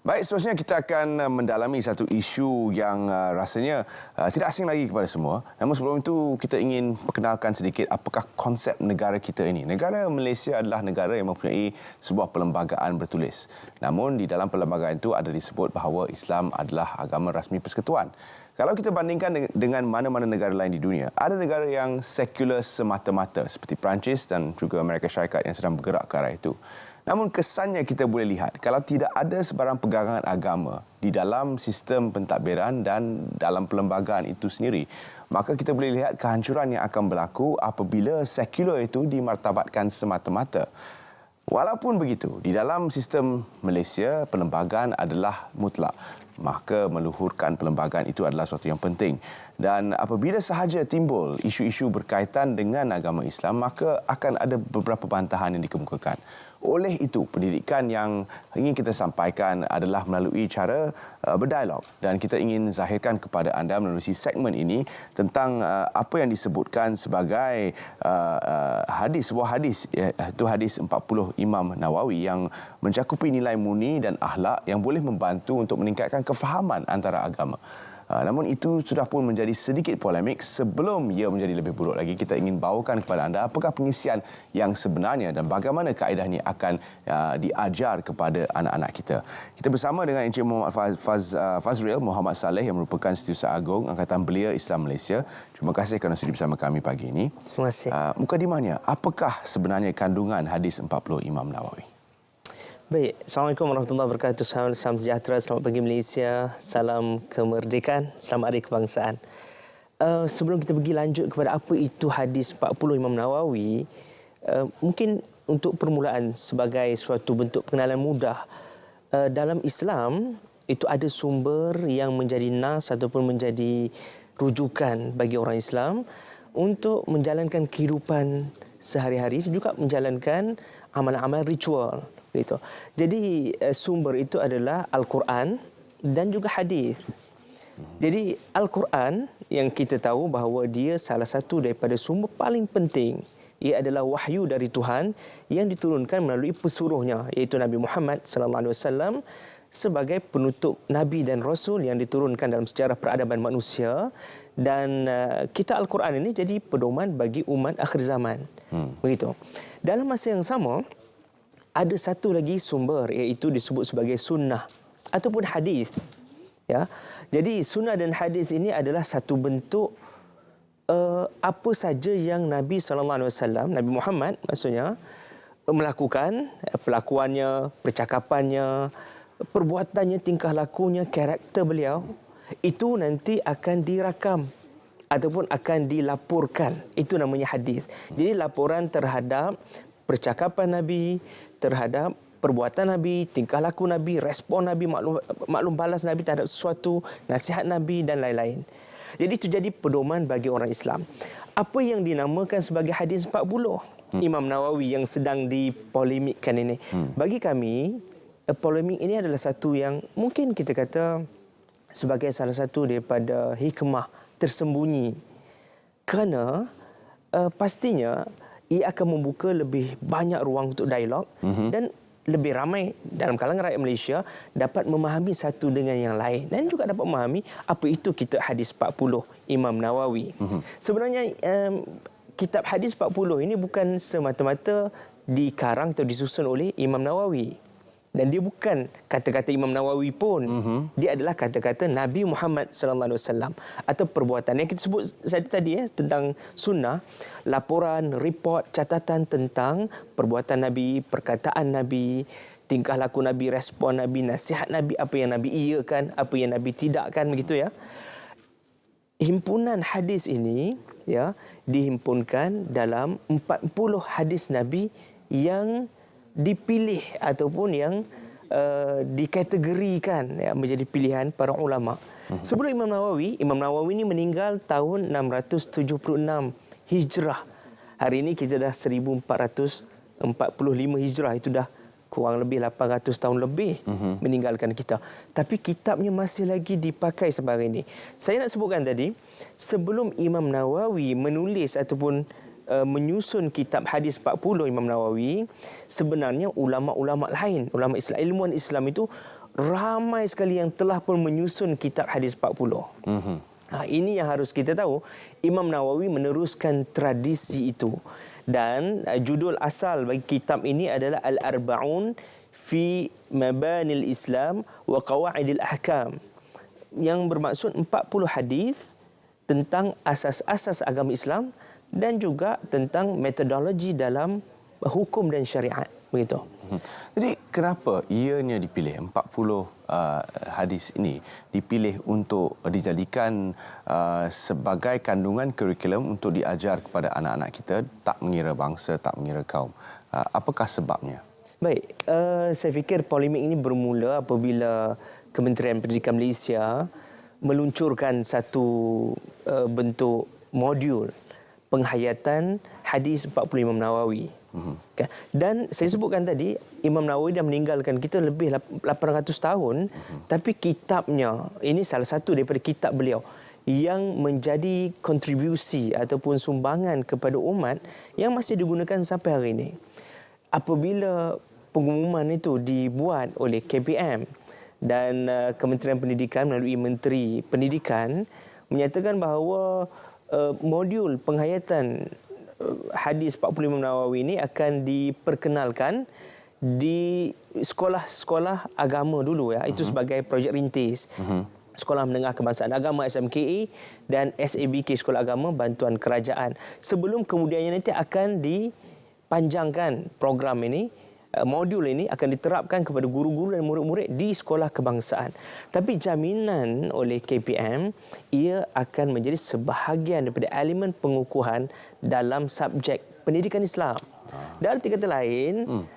Baik, seterusnya kita akan mendalami satu isu yang rasanya tidak asing lagi kepada semua. Namun sebelum itu, kita ingin perkenalkan sedikit apakah konsep negara kita ini. Negara Malaysia adalah negara yang mempunyai sebuah perlembagaan bertulis. Namun di dalam perlembagaan itu ada disebut bahawa Islam adalah agama rasmi persekutuan. Kalau kita bandingkan dengan mana-mana negara lain di dunia, ada negara yang sekular semata-mata seperti Perancis dan juga Amerika Syarikat yang sedang bergerak ke arah itu. Namun kesannya kita boleh lihat kalau tidak ada sebarang pegangan agama di dalam sistem pentadbiran dan dalam perlembagaan itu sendiri, maka kita boleh lihat kehancuran yang akan berlaku apabila sekular itu dimartabatkan semata-mata. Walaupun begitu, di dalam sistem Malaysia, perlembagaan adalah mutlak. Maka meluhurkan perlembagaan itu adalah sesuatu yang penting. Dan apabila sahaja timbul isu-isu berkaitan dengan agama Islam, maka akan ada beberapa bantahan yang dikemukakan. Oleh itu, pendidikan yang ingin kita sampaikan adalah melalui cara berdialog. Dan kita ingin zahirkan kepada anda melalui segmen ini tentang apa yang disebutkan sebagai sebuah hadis, iaitu hadis 40 Imam Nawawi yang mencakupi nilai murni dan akhlak yang boleh membantu untuk meningkatkan kefahaman antara agama. Namun itu sudah pun menjadi sedikit polemik. Sebelum ia menjadi lebih buruk lagi, kita ingin bawakan kepada anda apakah pengisian yang sebenarnya dan bagaimana kaedah ini akan diajar kepada anak-anak kita. Kita bersama dengan Encik Muhammad Fazril Muhammad Saleh yang merupakan Setiausaha Agung Angkatan Belia Islam Malaysia. Terima kasih kerana sudi bersama kami pagi ini. Terima kasih. Mukadimahnya, apakah sebenarnya kandungan hadis 40 Imam Nawawi? Baik, Assalamualaikum warahmatullahi wabarakatuh. Salam sejahtera, selamat pagi Malaysia, salam kemerdekaan, selamat hari kebangsaan. Sebelum kita pergi lanjut kepada apa itu hadis 40 Imam Nawawi, mungkin untuk permulaan sebagai suatu bentuk pengenalan mudah, dalam Islam itu ada sumber yang menjadi nas ataupun menjadi rujukan bagi orang Islam untuk menjalankan kehidupan sehari-hari, juga menjalankan amalan-amalan ritual. Gitu. Jadi sumber itu adalah Al-Quran dan juga hadis. Jadi Al-Quran yang kita tahu bahawa dia salah satu daripada sumber paling penting. Ia adalah wahyu dari Tuhan yang diturunkan melalui pesuruhnya, iaitu Nabi Muhammad SAW sebagai penutup Nabi dan Rasul yang diturunkan dalam sejarah peradaban manusia. Dan kitab Al-Quran ini jadi pedoman bagi umat akhir zaman. Begitu. Dalam masa yang sama, ada satu lagi sumber, iaitu disebut sebagai sunnah ataupun hadis. Ya. Jadi sunnah dan hadis ini adalah satu bentuk apa saja yang Nabi SAW, Nabi Muhammad maksudnya, melakukan, pelakuannya, percakapannya, perbuatannya, tingkah lakunya, karakter beliau, itu nanti akan dirakam ataupun akan dilaporkan. Itu namanya hadis. Jadi laporan terhadap percakapan Nabi, terhadap perbuatan Nabi, tingkah laku Nabi, respon Nabi, maklum balas Nabi terhadap sesuatu, nasihat Nabi dan lain-lain. Jadi itu jadi pedoman bagi orang Islam. Apa yang dinamakan sebagai hadis 40 Imam Nawawi yang sedang dipolemikkan ini. Bagi kami, polemik ini adalah satu yang mungkin kita kata sebagai salah satu daripada hikmah tersembunyi. Kerana pastinya ia akan membuka lebih banyak ruang untuk dialog dan lebih ramai dalam kalangan rakyat Malaysia dapat memahami satu dengan yang lain dan juga dapat memahami apa itu kitab hadis 40 Imam Nawawi. Sebenarnya kitab hadis 40 ini bukan semata-mata dikarang atau disusun oleh Imam Nawawi. Dan dia bukan kata-kata Imam Nawawi pun. Dia adalah kata-kata Nabi Muhammad SAW atau perbuatan yang kita sebut tadi tentang sunnah, laporan, report, catatan tentang perbuatan Nabi, perkataan Nabi, tingkah laku Nabi, respon Nabi, nasihat Nabi, apa yang Nabi iakan, apa yang Nabi tidakkan, begitu ya. Himpunan hadis ini ya dihimpunkan dalam 40 hadis Nabi yang dipilih ataupun yang dikategorikan ya, menjadi pilihan para ulama. Sebelum Imam Nawawi ini meninggal tahun 676 Hijrah. Hari ini kita dah 1445 Hijrah, itu dah kurang lebih 800 tahun lebih meninggalkan kita. Tapi kitabnya masih lagi dipakai sampai hari ini. Saya nak sebutkan tadi, sebelum Imam Nawawi menulis ataupun menyusun kitab hadis 40 Imam Nawawi, sebenarnya ulama-ulama lain, ulama Islam, ilmuwan Islam itu ramai sekali yang telah pun menyusun kitab hadis 40. Ini yang harus kita tahu. Imam Nawawi meneruskan tradisi itu. Dan judul asal bagi kitab ini adalah Al-Arba'un fi Mabanil Islam wa Qawaidil Ahkam, yang bermaksud 40 hadis tentang asas-asas agama Islam dan juga tentang metodologi dalam hukum dan syariat. Begitu. Jadi kenapa ianya dipilih 40 hadis ini dipilih untuk dijadikan sebagai kandungan kurikulum untuk diajar kepada anak-anak kita, tak mengira bangsa, tak mengira kaum? Apakah sebabnya? Baik, saya fikir polemik ini bermula apabila Kementerian Pendidikan Malaysia meluncurkan satu bentuk modul penghayatan hadis 40 Imam Nawawi. Dan saya sebutkan tadi, Imam Nawawi dah meninggalkan kita lebih 800 tahun, tapi kitabnya, ini salah satu daripada kitab beliau yang menjadi kontribusi ataupun sumbangan kepada umat yang masih digunakan sampai hari ini. Apabila pengumuman itu dibuat oleh KPM dan Kementerian Pendidikan melalui Menteri Pendidikan menyatakan bahawa modul penghayatan hadis 40 Imam Nawawi ini akan diperkenalkan di sekolah-sekolah agama dulu, ya. Itu sebagai projek rintis. Sekolah Menengah Kebangsaan Agama SMKA dan SABK Sekolah Agama Bantuan Kerajaan. Sebelum kemudiannya nanti akan dipanjangkan program ini, modul ini akan diterapkan kepada guru-guru dan murid-murid di sekolah kebangsaan. Tapi jaminan oleh KPM, ia akan menjadi sebahagian daripada elemen pengukuhan dalam subjek pendidikan Islam. Dalam kata lain,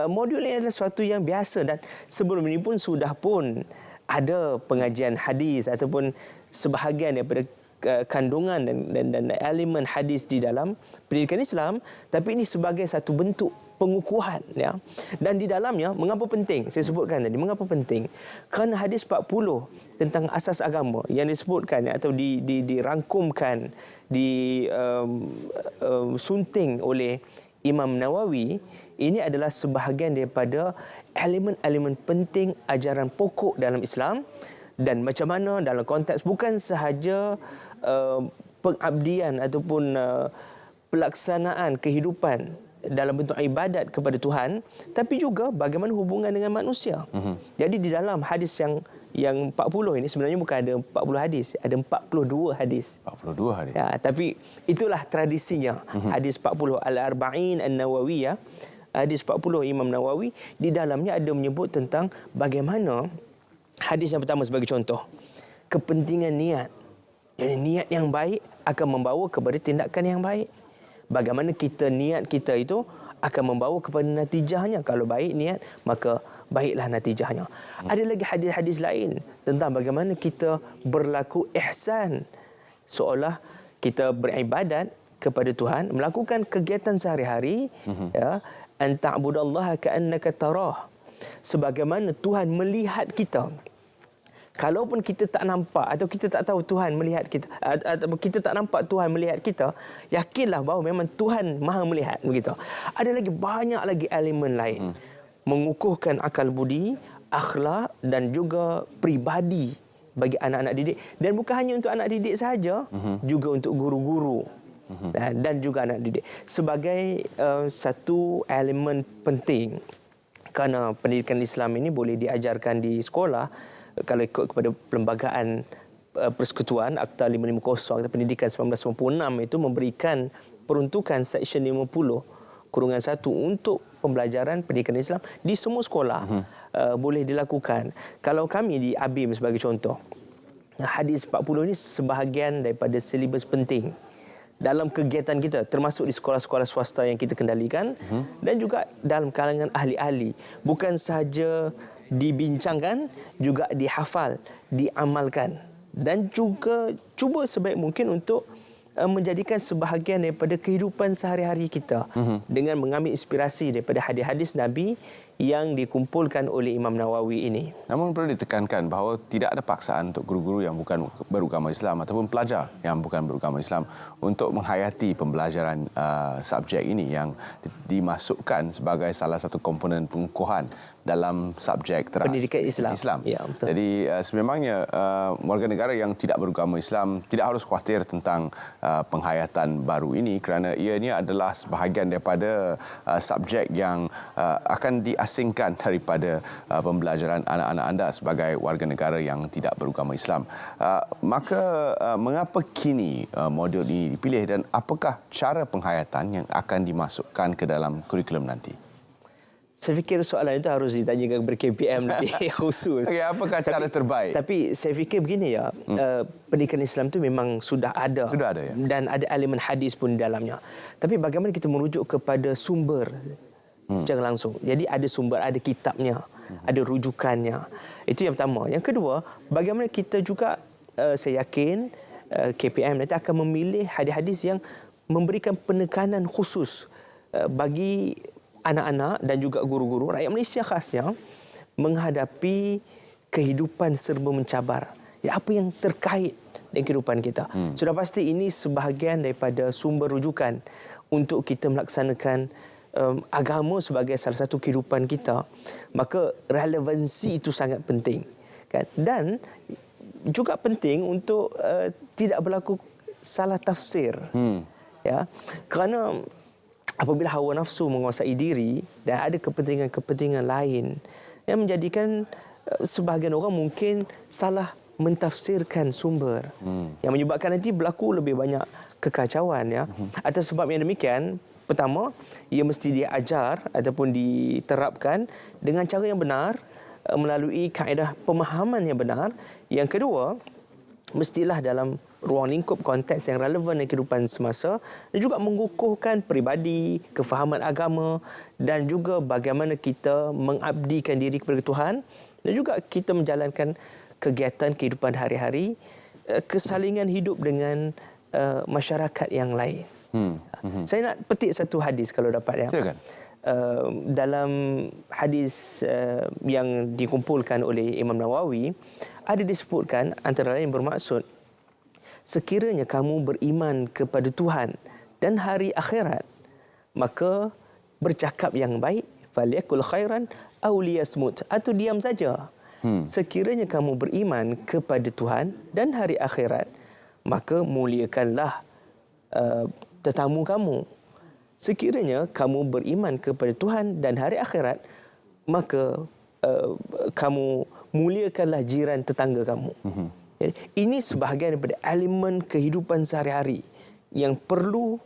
modul ini adalah sesuatu yang biasa, dan sebelum ini pun sudah pun ada pengajian hadis ataupun sebahagian daripada kandungan dan elemen hadis di dalam pendidikan Islam, tapi ini sebagai satu bentuk pengukuhan, ya. Dan di dalamnya, mengapa penting? Saya sebutkan tadi, mengapa penting? Kerana hadis 40 tentang asas agama yang disebutkan, atau dirangkumkan, sunting oleh Imam Nawawi, ini adalah sebahagian daripada elemen-elemen penting ajaran pokok dalam Islam, dan macam mana dalam konteks bukan sahaja pengabdian ataupun pelaksanaan kehidupan dalam bentuk ibadat kepada Tuhan, tapi juga bagaimana hubungan dengan manusia. Jadi di dalam hadis yang 40 ini sebenarnya bukan ada 40 hadis, ada 42 hadis. 42 hadis. Ya, tapi itulah tradisinya. Hadis 40 Al-Arba'in An-Nawawiyah, hadis 40 Imam Nawawi, di dalamnya ada menyebut tentang bagaimana hadis yang pertama sebagai contoh, kepentingan niat. Jadi niat yang baik akan membawa kepada tindakan yang baik. Bagaimana niat kita itu akan membawa kepada natijahnya. Kalau baik niat, maka baiklah natijahnya. Ada lagi hadis-hadis lain tentang bagaimana kita berlaku ihsan, seolah kita beribadat kepada Tuhan, melakukan kegiatan sehari-hari, ya, an ta'budallaha ka'annaka tarah, sebagaimana Tuhan melihat kita. Kalaupun kita tak nampak atau kita tak tahu Tuhan melihat kita, atau kita tak nampak Tuhan melihat kita, yakinlah bahawa memang Tuhan Maha melihat, begitu. Ada lagi banyak lagi elemen lain mengukuhkan akal budi, akhlak dan juga pribadi bagi anak-anak didik, dan bukan hanya untuk anak didik sahaja, juga untuk guru-guru dan juga anak didik, sebagai satu elemen penting. Kerana pendidikan Islam ini boleh diajarkan di sekolah kalau ikut kepada Perlembagaan Persekutuan Akta 550 Akta Pendidikan 1996 itu memberikan peruntukan Seksyen 50/1 untuk pembelajaran pendidikan Islam di semua sekolah. Boleh dilakukan. Kalau kami di ABIM sebagai contoh, hadis 40 ini sebahagian daripada silibus penting dalam kegiatan kita, termasuk di sekolah-sekolah swasta yang kita kendalikan, dan juga dalam kalangan ahli-ahli. Bukan sahaja dibincangkan, juga dihafal, diamalkan, dan juga cuba sebaik mungkin untuk menjadikan sebahagian daripada kehidupan sehari-hari kita dengan mengambil inspirasi daripada hadis-hadis Nabi yang dikumpulkan oleh Imam Nawawi ini. Namun perlu ditekankan bahawa tidak ada paksaan untuk guru-guru yang bukan beragama Islam ataupun pelajar yang bukan beragama Islam untuk menghayati pembelajaran subjek ini yang dimasukkan sebagai salah satu komponen pengukuhan dalam subjek pendidikan Islam. Ya, betul. Jadi sememangnya warga negara yang tidak beragama Islam tidak harus khawatir tentang penghayatan baru ini kerana ianya adalah sebahagian daripada subjek yang akan diasingkan daripada pembelajaran anak-anak anda sebagai warga negara yang tidak beragama Islam. Maka mengapa kini modul ini dipilih dan apakah cara penghayatan yang akan dimasukkan ke dalam kurikulum nanti? Saya fikir soalan itu harus ditanyakan kepada KPM lebih khusus. Okay, apakah cara terbaik? Tapi saya fikir begini ya, pendidikan Islam itu memang sudah ada. Sudah ada ya. Dan ada elemen hadis pun di dalamnya. Tapi bagaimana kita merujuk kepada sumber secara langsung. Jadi ada sumber, ada kitabnya, ada rujukannya. Itu yang pertama. Yang kedua, bagaimana kita juga, saya yakin KPM nanti akan memilih hadis-hadis yang memberikan penekanan khusus bagi anak-anak dan juga guru-guru rakyat Malaysia khasnya menghadapi kehidupan serba mencabar. Ya, apa yang terkait dengan kehidupan kita. Sudah pasti ini sebahagian daripada sumber rujukan untuk kita melaksanakan agama sebagai salah satu kehidupan kita. Maka relevansi itu sangat penting. Kan? Dan juga penting untuk tidak berlaku salah tafsir. Ya, kerana apabila hawa nafsu menguasai diri dan ada kepentingan-kepentingan lain yang menjadikan sebahagian orang mungkin salah mentafsirkan sumber yang menyebabkan nanti berlaku lebih banyak kekacauan ya. Atas sebab yang demikian, pertama, ia mesti diajar ataupun diterapkan dengan cara yang benar melalui kaedah pemahaman yang benar. Yang kedua, mestilah dalam ruang lingkup konteks yang relevan dengan kehidupan semasa dan juga mengukuhkan peribadi, kefahaman agama dan juga bagaimana kita mengabdikan diri kepada Tuhan dan juga kita menjalankan kegiatan kehidupan hari-hari, kesalingan hidup dengan masyarakat yang lain. Saya nak petik satu hadis kalau dapat ya. Silakan. Dalam hadis yang dikumpulkan oleh Imam Nawawi ada disebutkan antara lain bermaksud sekiranya kamu beriman kepada Tuhan dan hari akhirat maka bercakap yang baik falyakul khairan aw liyasmut atau diam saja. Sekiranya kamu beriman kepada Tuhan dan hari akhirat maka muliakanlah tetamu kamu. Sekiranya kamu beriman kepada Tuhan dan hari akhirat, maka kamu muliakanlah jiran tetangga kamu. Jadi, ini sebahagian daripada elemen kehidupan sehari-hari yang perlu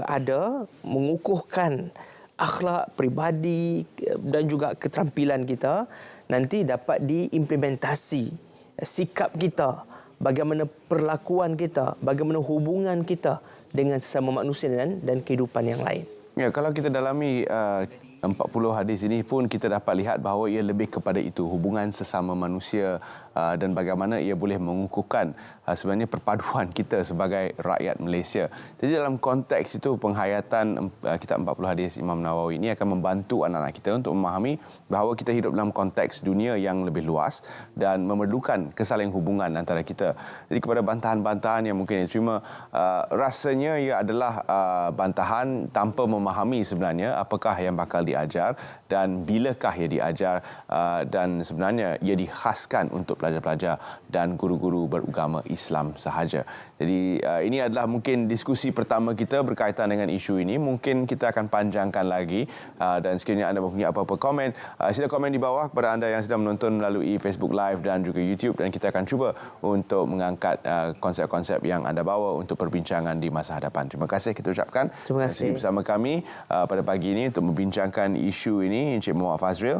ada mengukuhkan akhlak peribadi dan juga keterampilan kita nanti dapat diimplementasi sikap kita, bagaimana perlakuan kita, bagaimana hubungan kita dengan sesama manusia dan kehidupan yang lain. Ya, kalau kita dalami 40 hadis ini pun kita dapat lihat bahawa ia lebih kepada itu, hubungan sesama manusia dan bagaimana ia boleh mengukuhkan sebenarnya perpaduan kita sebagai rakyat Malaysia. Jadi dalam konteks itu penghayatan kitab 40 hadis Imam Nawawi ini akan membantu anak-anak kita untuk memahami bahawa kita hidup dalam konteks dunia yang lebih luas dan memerlukan kesaling hubungan antara kita. Jadi kepada bantahan-bantahan yang mungkin diterima, rasanya ia adalah bantahan tanpa memahami sebenarnya apakah yang bakal diajar dan bilakah ia diajar dan sebenarnya ia dikhaskan untuk pelajar-pelajar dan guru-guru beragama Islam sahaja. Jadi ini adalah mungkin diskusi pertama kita berkaitan dengan isu ini. Mungkin kita akan panjangkan lagi dan sekiranya anda mempunyai apa-apa komen, sila komen di bawah kepada anda yang sedang menonton melalui Facebook Live dan juga YouTube dan kita akan cuba untuk mengangkat konsep-konsep yang anda bawa untuk perbincangan di masa hadapan. Terima kasih kita ucapkan. Terima kasih bersama kami pada pagi ini untuk membincangkan isu ini Encik Muhammad Fazril.